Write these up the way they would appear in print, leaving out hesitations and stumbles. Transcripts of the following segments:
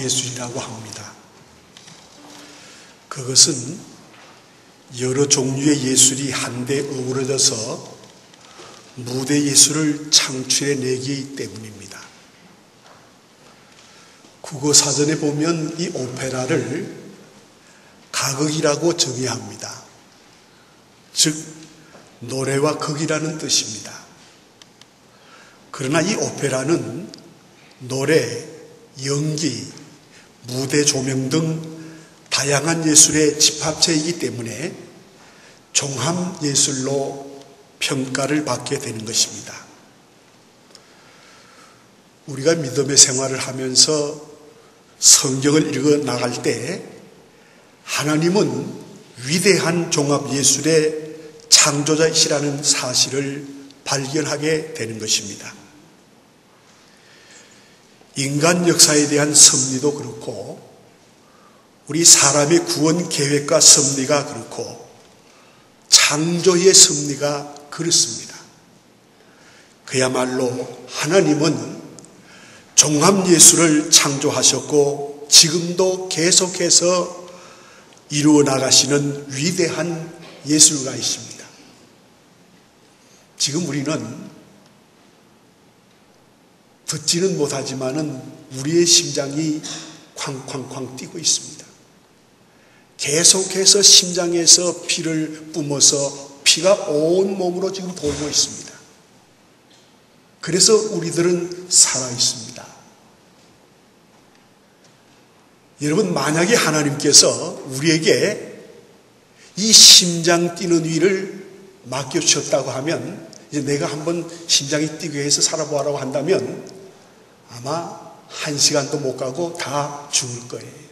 종합예술이라고 합니다. 그것은 여러 종류의 예술이 한데 어우러져서 무대 예술을 창출해내기 때문입니다. 국어사전에 보면 이 오페라를 가극이라고 정의합니다. 즉 노래와 극이라는 뜻입니다. 그러나 이 오페라는 노래, 연기, 무대 조명 등 다양한 예술의 집합체이기 때문에 종합예술로 평가를 받게 되는 것입니다. 우리가 믿음의 생활을 하면서 성경을 읽어 나갈 때 하나님은 위대한 종합예술의 창조자이시라는 사실을 발견하게 되는 것입니다. 인간 역사에 대한 섭리도 그렇고 우리 사람의 구원 계획과 섭리가 그렇고 창조의 섭리가 그렇습니다. 그야말로 하나님은 종합예술을 창조하셨고 지금도 계속해서 이루어 나가시는 위대한 예술가이십니다. 지금 우리는 듣지는 못하지만은 우리의 심장이 쾅쾅쾅 뛰고 있습니다. 계속해서 심장에서 피를 뿜어서 피가 온 몸으로 지금 돌고 있습니다. 그래서 우리들은 살아 있습니다. 여러분, 만약에 하나님께서 우리에게 이 심장 뛰는 일을 맡겨주셨다고 하면 이제 내가 한번 심장이 뛰게 해서 살아보라고 한다면 아마 1시간도 못 가고 다 죽을 거예요.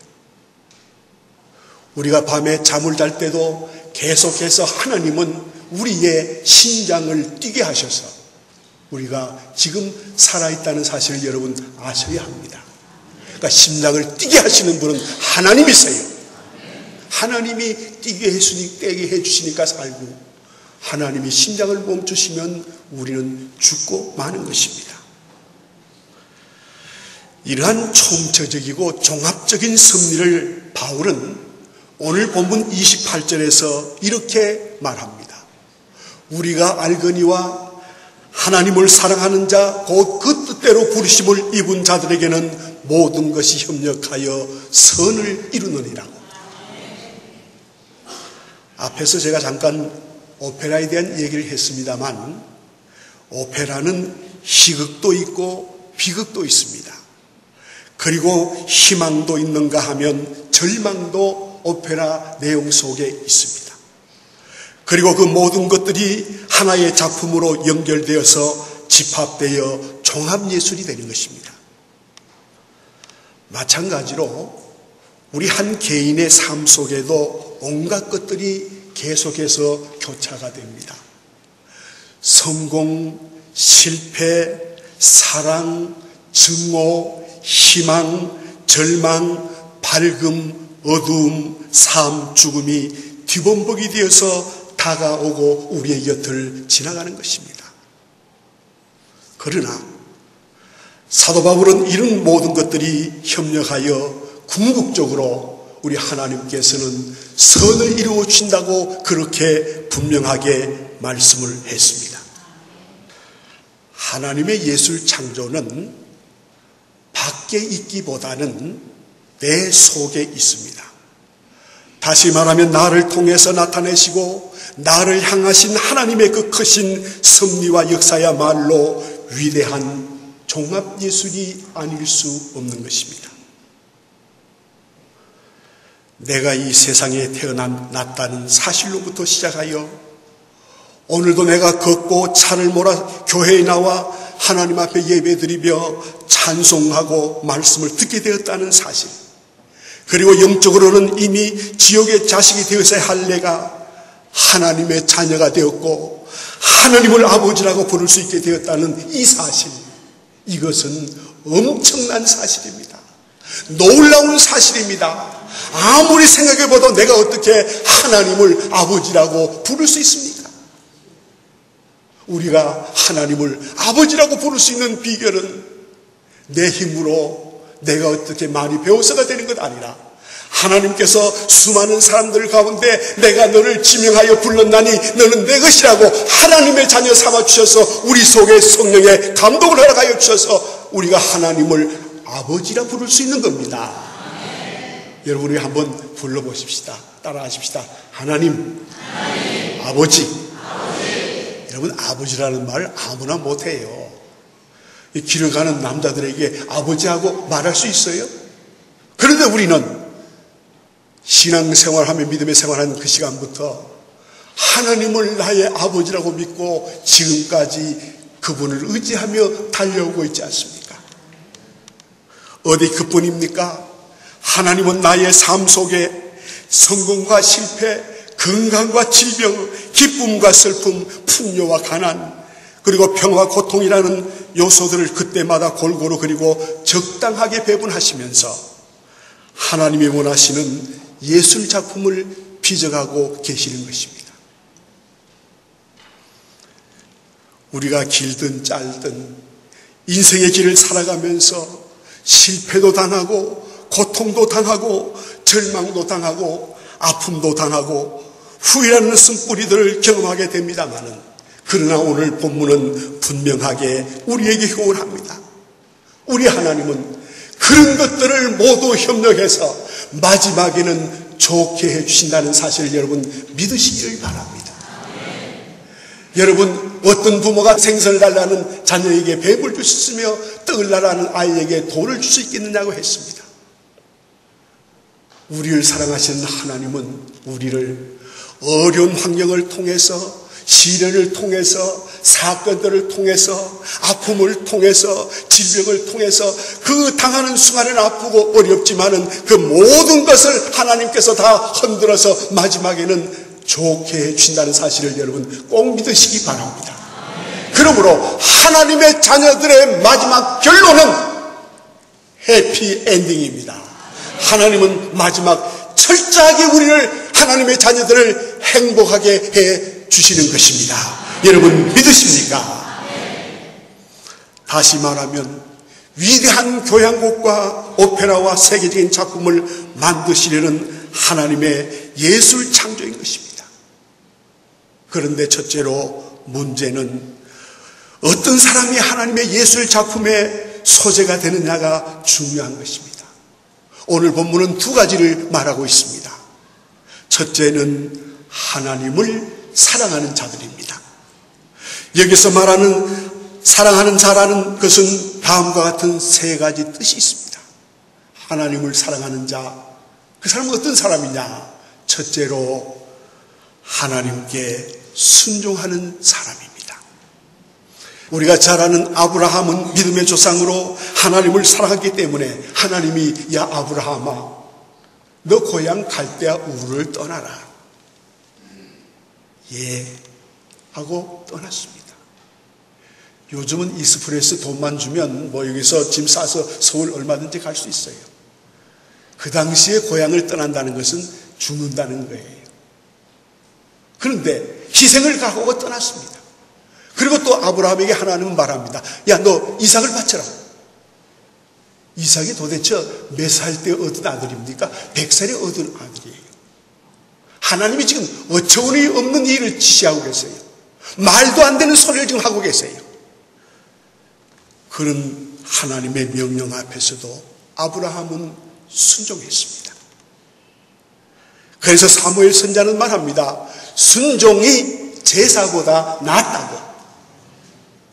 우리가 밤에 잠을 잘 때도 계속해서 하나님은 우리의 심장을 뛰게 하셔서 우리가 지금 살아있다는 사실을 여러분 아셔야 합니다. 그러니까 심장을 뛰게 하시는 분은 하나님이세요. 하나님이 뛰게 해주시니까 살고 하나님이 심장을 멈추시면 우리는 죽고 마는 것입니다. 이러한 총체적이고 종합적인 섭리를 바울은 오늘 본문 28절에서 이렇게 말합니다. 우리가 알거니와 하나님을 사랑하는 자 곧 그 뜻대로 부르심을 입은 자들에게는 모든 것이 협력하여 선을 이루느니라고. 앞에서 제가 잠깐 오페라에 대한 얘기를 했습니다만 오페라는 희극도 있고 비극도 있습니다. 그리고 희망도 있는가 하면 절망도 오페라 내용 속에 있습니다. 그리고 그 모든 것들이 하나의 작품으로 연결되어서 집합되어 종합예술이 되는 것입니다. 마찬가지로 우리 한 개인의 삶 속에도 온갖 것들이 계속해서 교차가 됩니다. 성공, 실패, 사랑, 증오, 희망, 절망, 밝음, 어두움, 삶, 죽음이 뒤범벅이 되어서 다가오고 우리의 곁을 지나가는 것입니다. 그러나 사도 바울은 이런 모든 것들이 협력하여 궁극적으로 우리 하나님께서는 선을 이루어 주신다고 그렇게 분명하게 말씀을 했습니다. 하나님의 예술 창조는 밖에 있기보다는 내 속에 있습니다. 다시 말하면 나를 통해서 나타내시고 나를 향하신 하나님의 그 크신 섭리와 역사야말로 위대한 종합예술이 아닐 수 없는 것입니다. 내가 이 세상에 태어났다는 사실로부터 시작하여 오늘도 내가 걷고 차를 몰아 교회에 나와 하나님 앞에 예배드리며 찬송하고 말씀을 듣게 되었다는 사실, 그리고 영적으로는 이미 지옥의 자식이 되어서야 할 내가 하나님의 자녀가 되었고 하나님을 아버지라고 부를 수 있게 되었다는 이 사실, 이것은 엄청난 사실입니다. 놀라운 사실입니다. 아무리 생각해봐도 내가 어떻게 하나님을 아버지라고 부를 수 있습니까? 우리가 하나님을 아버지라고 부를 수 있는 비결은 내 힘으로, 내가 어떻게 많이 배워서가 되는 것 아니라 하나님께서 수많은 사람들 가운데 내가 너를 지명하여 불렀나니 너는 내 것이라고 하나님의 자녀 삼아주셔서 우리 속에 성령의 감동을 허락하여 주셔서 우리가 하나님을 아버지라 부를 수 있는 겁니다. 여러분, 우리 한번 불러보십시다. 따라하십시다. 하나님. 아버지. 여러분, 아버지라는 말을 아무나 못해요. 길을 가는 남자들에게 아버지하고 말할 수 있어요? 그런데 우리는 신앙생활하며 믿음의 생활하는 그 시간부터 하나님을 나의 아버지라고 믿고 지금까지 그분을 의지하며 달려오고 있지 않습니까? 어디 그뿐입니까? 하나님은 나의 삶 속에 성공과 실패, 건강과 질병, 기쁨과 슬픔, 풍요와 가난, 그리고 평화, 고통이라는 요소들을 그때마다 골고루 그리고 적당하게 배분하시면서 하나님이 원하시는 예술 작품을 빚어가고 계시는 것입니다. 우리가 길든 짧든 인생의 길을 살아가면서 실패도 당하고 고통도 당하고 절망도 당하고 아픔도 당하고 후회하는 쓴뿌리들을 경험하게 됩니다마는, 그러나 오늘 본문은 분명하게 우리에게 교훈합니다. 우리 하나님은 그런 것들을 모두 협력해서 마지막에는 좋게 해주신다는 사실을 여러분 믿으시기를 바랍니다. 여러분, 어떤 부모가 생선을 달라는 자녀에게 뱀을 줄 수 있으며 떡을 달라는 아이에게 돌을 줄 수 있겠느냐고 했습니다. 우리를 사랑하시는 하나님은 우리를 어려운 환경을 통해서, 시련을 통해서, 사건들을 통해서, 아픔을 통해서, 질병을 통해서 그 당하는 순간은 아프고 어렵지만은 그 모든 것을 하나님께서 다 흔들어서 마지막에는 좋게 해주신다는 사실을 여러분 꼭 믿으시기 바랍니다. 그러므로 하나님의 자녀들의 마지막 결론은 해피 엔딩입니다. 하나님은 마지막 철저하게 우리를, 하나님의 자녀들을 행복하게 해 주시는 것입니다. 여러분 믿으십니까? 다시 말하면 위대한 교향곡과 오페라와 세계적인 작품을 만드시려는 하나님의 예술 창조인 것입니다. 그런데 첫째로 문제는 어떤 사람이 하나님의 예술 작품의 소재가 되느냐가 중요한 것입니다. 오늘 본문은 두 가지를 말하고 있습니다. 첫째는 하나님을 사랑하는 자들입니다. 여기서 말하는 사랑하는 자라는 것은 다음과 같은 세 가지 뜻이 있습니다. 하나님을 사랑하는 자, 그 사람은 어떤 사람이냐? 첫째로 하나님께 순종하는 사람입니다. 우리가 잘 아는 아브라함은 믿음의 조상으로 하나님을 사랑했기 때문에 하나님이 야 아브라함아, 너 고향 갈대아 우르를 떠나라. 예 하고 떠났습니다. 요즘은 이스프레스 돈만 주면 뭐 여기서 짐 싸서 서울 얼마든지 갈 수 있어요. 그 당시에 고향을 떠난다는 것은 죽는다는 거예요. 그런데 희생을 각오하고 떠났습니다. 그리고 또 아브라함에게 하나님은 말합니다. 야, 너 이삭을 바쳐라. 이삭이 도대체 몇 살 때 얻은 아들입니까? 100살에 얻은 아들이에요. 하나님이 지금 어처구니 없는 일을 지시하고 계세요. 말도 안 되는 소리를 지금 하고 계세요. 그런 하나님의 명령 앞에서도 아브라함은 순종했습니다. 그래서 사무엘 선지자는 말합니다. 순종이 제사보다 낫다고.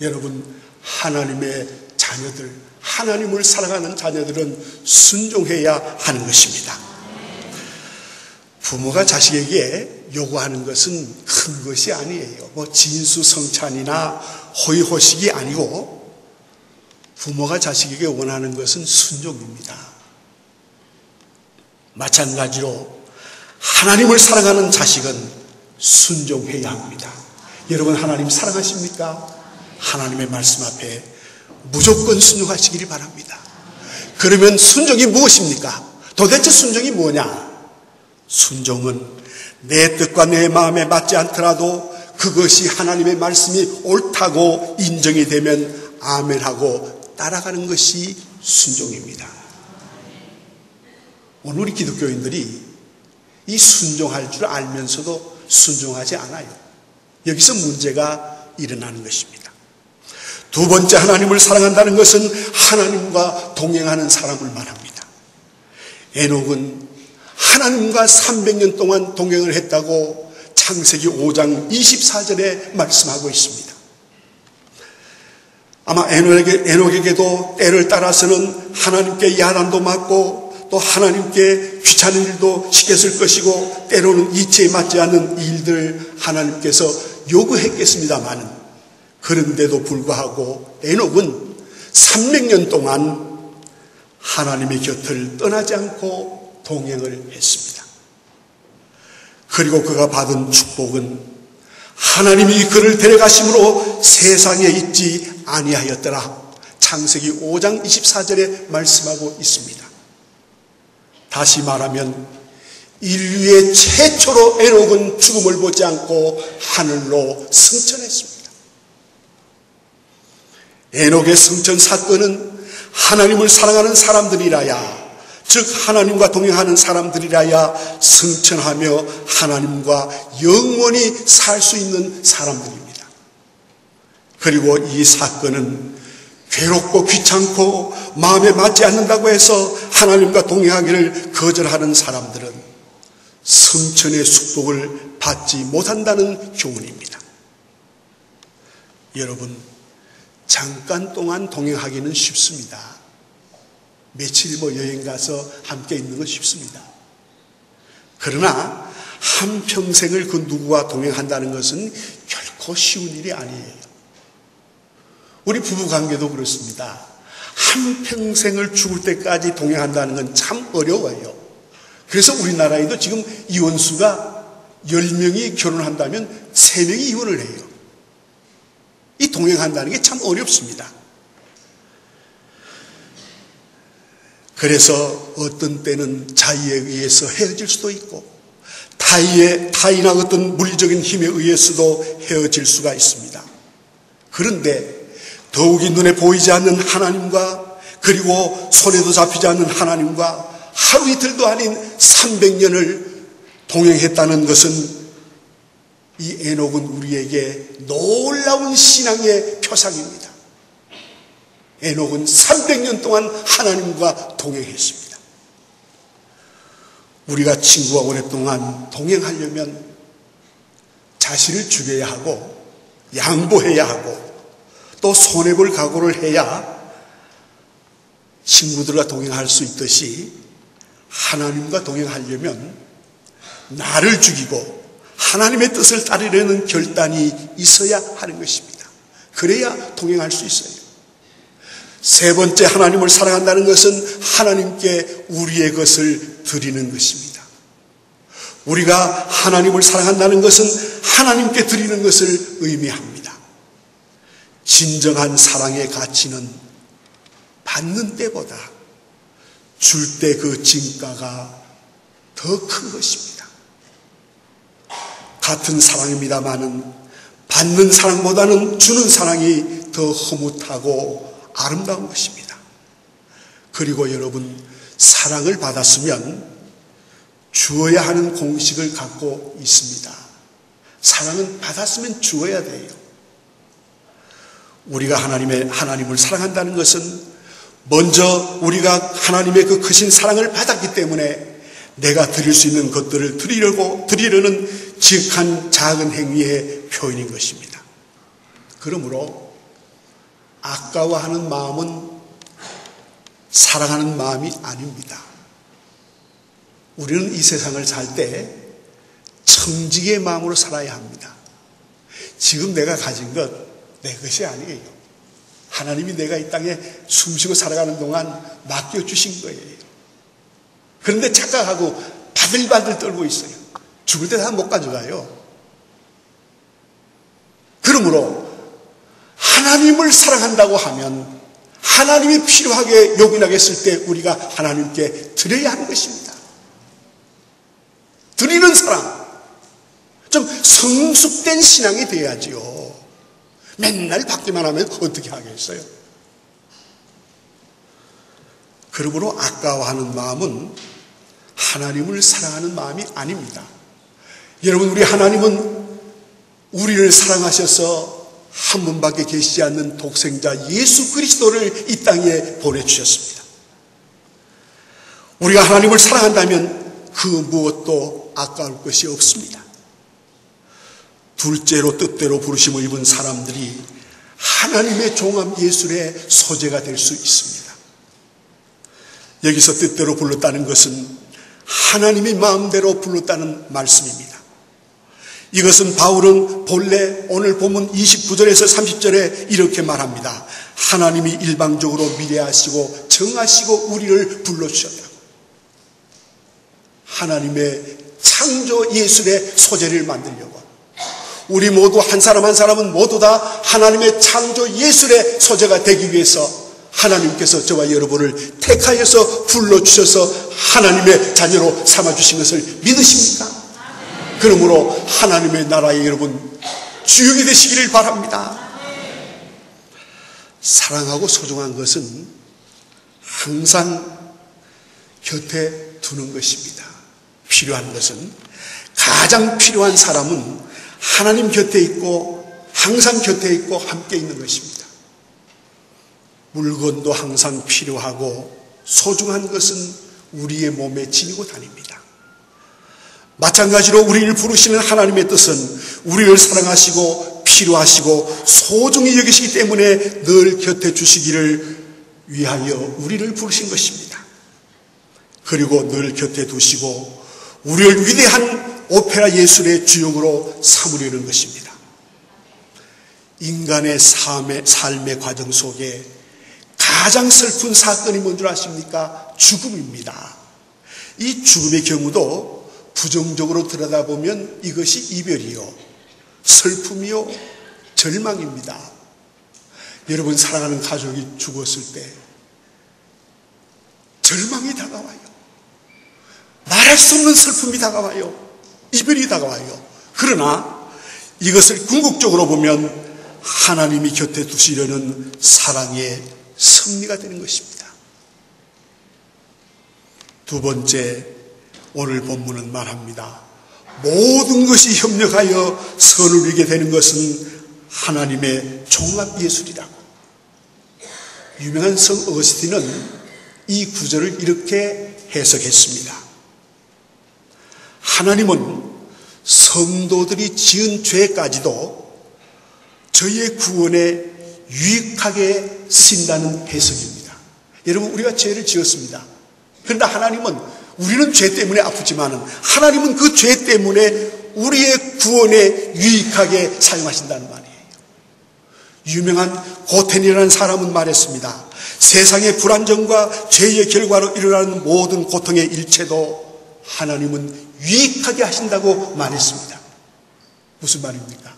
여러분, 하나님의 자녀들, 하나님을 사랑하는 자녀들은 순종해야 하는 것입니다. 부모가 자식에게 요구하는 것은 큰 것이 아니에요. 뭐 진수성찬이나 호의호식이 아니고, 부모가 자식에게 원하는 것은 순종입니다. 마찬가지로 하나님을 사랑하는 자식은 순종해야 합니다. 여러분, 하나님 사랑하십니까? 하나님의 말씀 앞에 무조건 순종하시기를 바랍니다. 그러면 순종이 무엇입니까? 도대체 순종이 뭐냐? 순종은 내 뜻과 내 마음에 맞지 않더라도 그것이 하나님의 말씀이 옳다고 인정이 되면 아멘하고 따라가는 것이 순종입니다. 오늘 우리 기독교인들이 이 순종할 줄 알면서도 순종하지 않아요. 여기서 문제가 일어나는 것입니다. 두 번째, 하나님을 사랑한다는 것은 하나님과 동행하는 사람을 말합니다. 에녹은 하나님과 300년 동안 동행을 했다고 창세기 5장 24절에 말씀하고 있습니다. 아마 에녹에게도 때를 따라서는 하나님께 야단도 맞고 또 하나님께 귀찮은 일도 시켰을 것이고 때로는 이치에 맞지 않는 일들 하나님께서 요구했겠습니다만, 그런데도 불구하고 에녹은 300년 동안 하나님의 곁을 떠나지 않고 동행을 했습니다. 그리고 그가 받은 축복은 하나님이 그를 데려가심으로 세상에 있지 아니하였더라. 창세기 5장 24절에 말씀하고 있습니다. 다시 말하면 인류의 최초로 에녹은 죽음을 보지 않고 하늘로 승천했습니다. 에녹의 승천 사건은 하나님을 사랑하는 사람들이라야, 즉 하나님과 동행하는 사람들이라야 승천하며 하나님과 영원히 살 수 있는 사람들입니다. 그리고 이 사건은 괴롭고 귀찮고 마음에 맞지 않는다고 해서 하나님과 동행하기를 거절하는 사람들은 승천의 축복을 받지 못한다는 교훈입니다. 여러분, 잠깐 동안 동행하기는 쉽습니다. 며칠 여행 가서 함께 있는 건 쉽습니다. 그러나 한평생을 그 누구와 동행한다는 것은 결코 쉬운 일이 아니에요. 우리 부부관계도 그렇습니다. 한평생을 죽을 때까지 동행한다는 건 참 어려워요. 그래서 우리나라에도 지금 이혼수가 10명이 결혼한다면 3명이 이혼을 해요. 이 동행한다는 게 참 어렵습니다. 그래서 어떤 때는 자의에 의해서 헤어질 수도 있고 타인이나 어떤 물리적인 힘에 의해서도 헤어질 수가 있습니다. 그런데 더욱이 눈에 보이지 않는 하나님과, 그리고 손에도 잡히지 않는 하나님과 하루 이틀도 아닌 300년을 동행했다는 것은 이 에녹은 우리에게 놀라운 신앙의 표상입니다. 에녹은 300년 동안 하나님과 동행했습니다. 우리가 친구와 오랫동안 동행하려면 자신을 죽여야 하고 양보해야 하고 또 손해볼 각오를 해야 친구들과 동행할 수 있듯이 하나님과 동행하려면 나를 죽이고 하나님의 뜻을 따르려는 결단이 있어야 하는 것입니다. 그래야 동행할 수 있어요. 세 번째, 하나님을 사랑한다는 것은 하나님께 우리의 것을 드리는 것입니다. 우리가 하나님을 사랑한다는 것은 하나님께 드리는 것을 의미합니다. 진정한 사랑의 가치는 받는 때보다 줄 때 그 진가가 더 큰 것입니다. 같은 사랑입니다마는 받는 사랑보다는 주는 사랑이 더 흐뭇하고 아름다운 것입니다. 그리고 여러분, 사랑을 받았으면 주어야 하는 공식을 갖고 있습니다. 사랑은 받았으면 주어야 돼요. 우리가 하나님을 사랑한다는 것은 먼저 우리가 하나님의 그 크신 사랑을 받았기 때문에 내가 드릴 수 있는 것들을 드리려는 지극한 작은 행위의 표현인 것입니다. 그러므로 아까워하는 마음은 사랑하는 마음이 아닙니다. 우리는 이 세상을 살 때 청지기의 마음으로 살아야 합니다. 지금 내가 가진 것 내 것이 아니에요. 하나님이 내가 이 땅에 숨쉬고 살아가는 동안 맡겨주신 거예요. 그런데 착각하고 바들바들 떨고 있어요. 죽을 때 다 못 가져가요. 그러므로 하나님을 사랑한다고 하면 하나님이 필요하게 요긴하겠을 때 우리가 하나님께 드려야 하는 것입니다. 드리는 사랑, 좀 성숙된 신앙이 돼야지요. 맨날 받기만 하면 어떻게 하겠어요? 그러므로 아까워하는 마음은 하나님을 사랑하는 마음이 아닙니다. 여러분, 우리 하나님은 우리를 사랑하셔서 한 분밖에 계시지 않는 독생자 예수 그리스도를 이 땅에 보내주셨습니다. 우리가 하나님을 사랑한다면 그 무엇도 아까울 것이 없습니다. 둘째로 뜻대로 부르심을 입은 사람들이 하나님의 종합 예술의 소재가 될 수 있습니다. 여기서 뜻대로 불렀다는 것은 하나님의 마음대로 불렀다는 말씀입니다. 이것은 바울은 본래 오늘 본문 29절에서 30절에 이렇게 말합니다. 하나님이 일방적으로 미래하시고 정하시고 우리를 불러주셨다고. 하나님의 창조 예술의 소재를 만들려고, 우리 모두 한 사람 한 사람은 모두 다 하나님의 창조 예술의 소재가 되기 위해서 하나님께서 저와 여러분을 택하여서 불러주셔서 하나님의 자녀로 삼아주신 것을 믿으십니까? 그러므로 하나님의 나라에 여러분 주역이 되시기를 바랍니다. 사랑하고 소중한 것은 항상 곁에 두는 것입니다. 필요한 것은, 가장 필요한 사람은 하나님 곁에 있고 항상 곁에 있고 함께 있는 것입니다. 물건도 항상 필요하고 소중한 것은 우리의 몸에 지니고 다닙니다. 마찬가지로 우리를 부르시는 하나님의 뜻은 우리를 사랑하시고 필요하시고 소중히 여기시기 때문에 늘 곁에 주시기를 위하여 우리를 부르신 것입니다. 그리고 늘 곁에 두시고 우리를 위대한 오페라 예술의 주역으로 삼으려는 것입니다. 인간의 삶의 과정 속에 가장 슬픈 사건이 뭔 줄 아십니까? 죽음입니다. 이 죽음의 경우도 부정적으로 들여다보면 이것이 이별이요, 슬픔이요, 절망입니다. 여러분, 사랑하는 가족이 죽었을 때 절망이 다가와요. 말할 수 없는 슬픔이 다가와요. 이별이 다가와요. 그러나 이것을 궁극적으로 보면 하나님이 곁에 두시려는 사랑의 승리가 되는 것입니다. 두 번째, 오늘 본문은 말합니다. 모든 것이 협력하여 선을 이루게 되는 것은 하나님의 종합예술이라고. 유명한 성 어거스틴은 이 구절을 이렇게 해석했습니다. 하나님은 성도들이 지은 죄까지도 저희의 구원에 유익하게 쓰인다는 해석입니다. 여러분, 우리가 죄를 지었습니다. 그러나 하나님은, 우리는 죄 때문에 아프지만 하나님은 그 죄 때문에 우리의 구원에 유익하게 사용하신다는 말이에요. 유명한 고텐이라는 사람은 말했습니다. 세상의 불안정과 죄의 결과로 일어나는 모든 고통의 일체도 하나님은 유익하게 하신다고 말했습니다. 무슨 말입니까?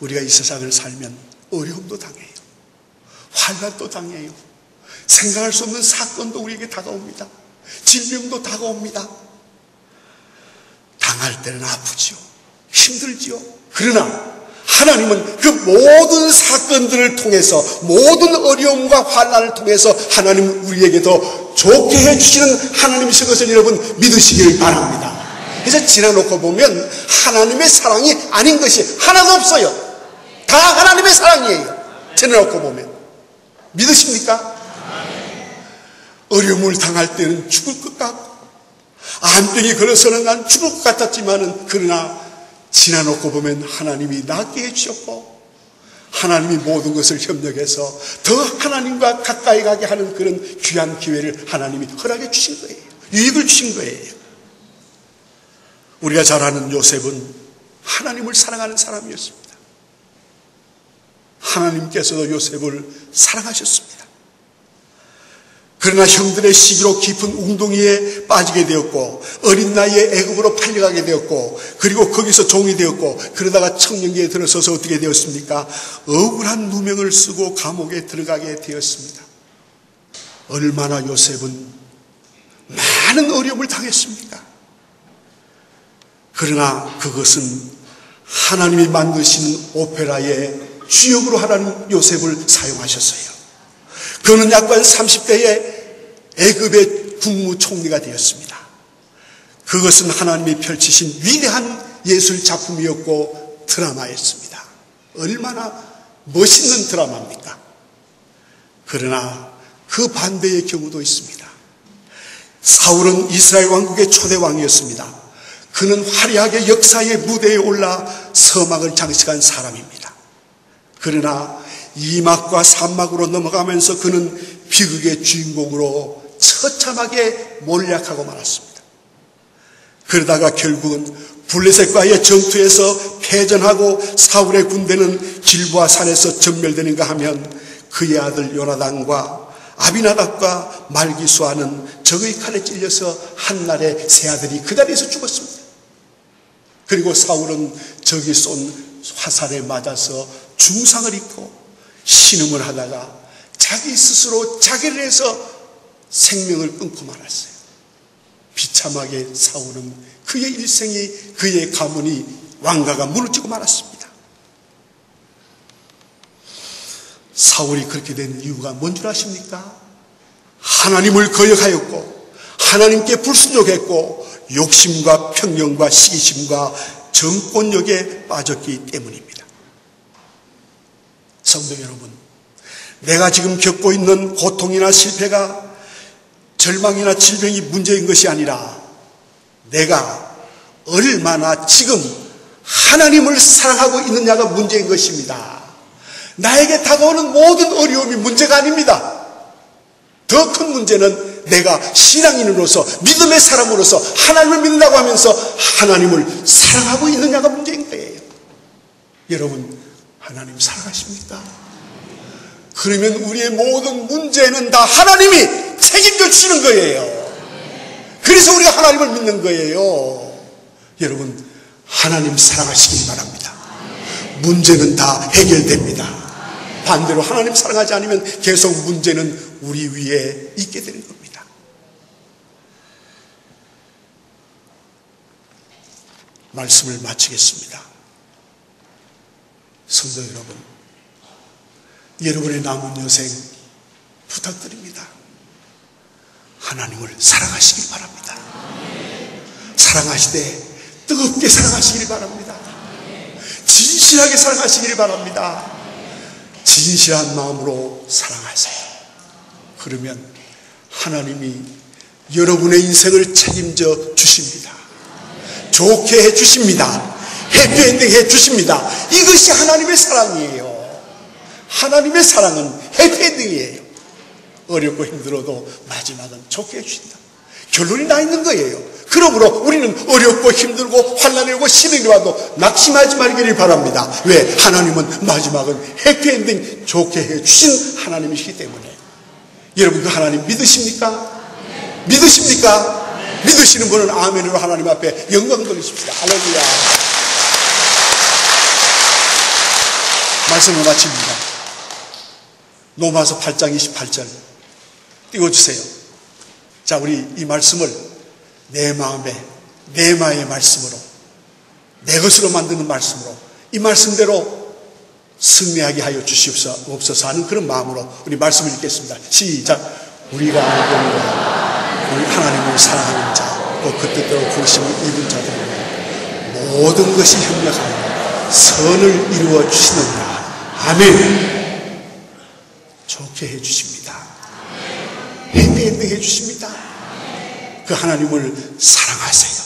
우리가 이 세상을 살면 어려움도 당해요. 환난도 당해요. 생각할 수 없는 사건도 우리에게 다가옵니다. 질병도 다가옵니다. 당할 때는 아프지요. 힘들지요. 그러나 하나님은 그 모든 사건들을 통해서, 모든 어려움과 환난을 통해서 하나님은 우리에게 더 좋게 해주시는 하나님이신 것을 여러분 믿으시기를 바랍니다. 그래서 지나놓고 보면 하나님의 사랑이 아닌 것이 하나도 없어요. 다 하나님의 사랑이에요. 지나놓고 보면. 믿으십니까? 어려움을 당할 때는 죽을 것 같고, 암병이 걸려서는 난 죽을 것 같았지만은, 그러나 지나놓고 보면 하나님이 낫게 해주셨고, 하나님이 모든 것을 협력해서 더 하나님과 가까이 가게 하는 그런 귀한 기회를 하나님이 허락해 주신 거예요. 유익을 주신 거예요. 우리가 잘 아는 요셉은 하나님을 사랑하는 사람이었습니다. 하나님께서도 요셉을 사랑하셨습니다. 그러나 형들의 시기로 깊은 웅덩이에 빠지게 되었고, 어린 나이에 애굽으로 팔려가게 되었고, 그리고 거기서 종이 되었고, 그러다가 청년기에 들어서서 어떻게 되었습니까? 억울한 누명을 쓰고 감옥에 들어가게 되었습니다. 얼마나 요셉은 많은 어려움을 당했습니까? 그러나 그것은 하나님이 만드신 오페라의 주역으로 하나님 요셉을 사용하셨어요. 그는 약간 30대에 애굽의 국무총리가 되었습니다. 그것은 하나님이 펼치신 위대한 예술 작품이었고 드라마였습니다. 얼마나 멋있는 드라마입니까? 그러나 그 반대의 경우도 있습니다. 사울은 이스라엘 왕국의 초대 왕이었습니다. 그는 화려하게 역사의 무대에 올라 서막을 장식한 사람입니다. 그러나 2막과 3막으로 넘어가면서 그는 비극의 주인공으로 처참하게 몰락하고 말았습니다. 그러다가 결국은 블레셋과의 전투에서 패전하고 사울의 군대는 길보아 산에서 전멸되는가 하면 그의 아들 요나단과 아비나답과 말기수아는 적의 칼에 찔려서 한날에 세 아들이 그 자리에서 죽었습니다. 그리고 사울은 적이 쏜 화살에 맞아서 중상을 입고 신음을 하다가 자기 스스로 자기를 해서 생명을 끊고 말았어요. 비참하게 사울은 그의 일생이, 그의 가문이, 왕가가 무너지고 말았습니다. 사울이 그렇게 된 이유가 뭔 줄 아십니까? 하나님을 거역하였고 하나님께 불순종했고 욕심과 편견과 시기심과 정권력에 빠졌기 때문입니다. 성도 여러분, 내가 지금 겪고 있는 고통이나 실패가 절망이나 질병이 문제인 것이 아니라 내가 얼마나 지금 하나님을 사랑하고 있느냐가 문제인 것입니다. 나에게 다가오는 모든 어려움이 문제가 아닙니다. 더 큰 문제는 내가 신앙인으로서, 믿음의 사람으로서 하나님을 믿는다고 하면서 하나님을 사랑하고 있느냐가 문제인 거예요. 여러분, 하나님 사랑하십니까? 그러면 우리의 모든 문제는 다 하나님이 책임져 주시는 거예요. 그래서 우리가 하나님을 믿는 거예요. 여러분, 하나님 사랑하시길 바랍니다. 문제는 다 해결됩니다. 반대로 하나님 사랑하지 않으면 계속 문제는 우리 위에 있게 되는 겁니다. 말씀을 마치겠습니다. 성도 여러분, 여러분의 남은 여생 부탁드립니다. 하나님을 사랑하시길 바랍니다. 사랑하시되 뜨겁게 사랑하시길 바랍니다. 진실하게 사랑하시길 바랍니다. 진실한 마음으로 사랑하세요. 그러면 하나님이 여러분의 인생을 책임져 주십니다. 좋게 해 주십니다. 해피엔딩 해 주십니다. 이것이 하나님의 사랑이에요. 하나님의 사랑은 해피엔딩이에요. 어렵고 힘들어도 마지막은 좋게 해 주신다. 결론이 나 있는 거예요. 그러므로 우리는 어렵고 힘들고 환난이 오고 시련이 와도 낙심하지 말기를 바랍니다. 왜? 하나님은 마지막은 해피엔딩 좋게 해주신 하나님이시기 때문에. 여러분, 그 하나님 믿으십니까? 믿으십니까? 믿으시는 분은 아멘으로 하나님 앞에 영광 돌리십시다. 할렐루야. 말씀을 마칩니다. 로마서 8장 28절 띄워주세요. 자, 우리 이 말씀을 내 마음에, 내 마의 말씀으로, 내 것으로 만드는 말씀으로, 이 말씀대로 승리하게 하여 주시옵소서 하는 그런 마음으로 우리 말씀을 읽겠습니다. 시작. 우리가 알고 있는 우리 하나님을 사랑하는 자, 또 그 뜻대로 부르심을 입은 자들은 모든 것이 협력하여 선을 이루어 주시느니라. 아멘. 좋게 해 주십니다. 해피엔딩 해 주십니다. 그 하나님을 사랑하세요.